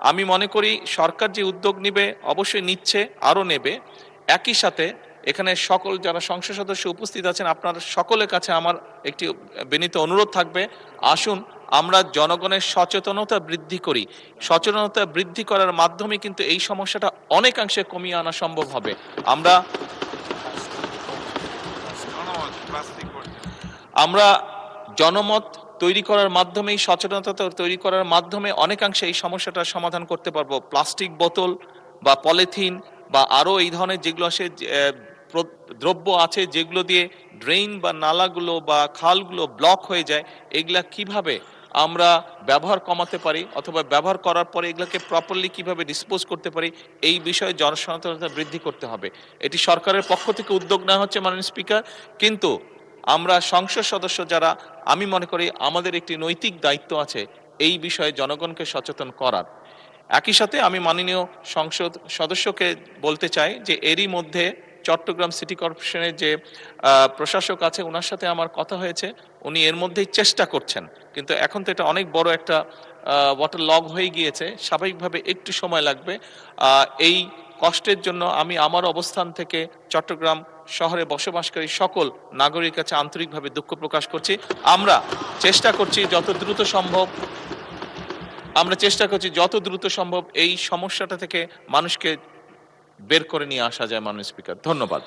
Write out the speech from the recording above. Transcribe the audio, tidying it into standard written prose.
আমি মনে করি সরকার যে উদ্যোগ নেবে অবশ্যই নিচ্ছে, আরও নেবে। একই সাথে এখানে সকল যারা সংসদ সদস্য উপস্থিত আছেন, আপনার সকলের কাছে আমার একটি বিনীত অনুরোধ থাকবে, আসুন আমরা জনগণের সচেতনতা বৃদ্ধি করি। সচেতনতা বৃদ্ধি করার মাধ্যমে কিন্তু এই সমস্যাটা অনেকাংশে কমিয়ে আনা সম্ভব হবে। আমরা জনমত তৈরি করার মাধ্যমেই, সচেতনতা তৈরি করার মাধ্যমে অনেকাংশে এই সমস্যাটার সমাধান করতে পারবো। প্লাস্টিক বোতল বা পলিথিন বা আরও এই ধরনের যেগুলো আসে দ্রব্য আছে যেগুলো দিয়ে ড্রেন বা নালাগুলো বা খালগুলো ব্লক হয়ে যায়, এগুলা কিভাবে আমরা ব্যবহার কমাতে পারি অথবা ব্যবহার করার পরে এগুলোকে প্রপারলি কিভাবে ডিসপোজ করতে পারি, এই বিষয়ে জনসচেতনতা বৃদ্ধি করতে হবে। এটি সরকারের পক্ষ থেকে উদ্যোগ নেওয়া হচ্ছে মাননীয় স্পিকার, কিন্তু আমরা সংসদ সদস্য যারা, আমি মনে করি আমাদের একটি নৈতিক দায়িত্ব আছে এই বিষয়ে জনগণকে সচেতন করার। একই সাথে আমি মাননীয় সংসদ সদস্যকে বলতে চাই যে এরই মধ্যে চট্টগ্রাম সিটি কর্পোরেশনের যে প্রশাসক আছে ওনার সাথে আমার কথা হয়েছে, উনি এর মধ্যেই চেষ্টা করছেন, কিন্তু এখন তো এটা অনেক বড় একটা ওয়াটার লগ হয়ে গিয়েছে, স্বাভাবিকভাবে একটু সময় লাগবে। এই কষ্টের জন্য আমি আমার অবস্থান থেকে চট্টগ্রাম শহরে বসবাসকারী সকল নাগরিকের কাছে আন্তরিকভাবে দুঃখ প্রকাশ করছি। আমরা চেষ্টা করছি যত দ্রুত সম্ভব এই সমস্যাটা থেকে মানুষকে বের করে নিয়ে আসা যায়। মাননীয় স্পিকার, ধন্যবাদ।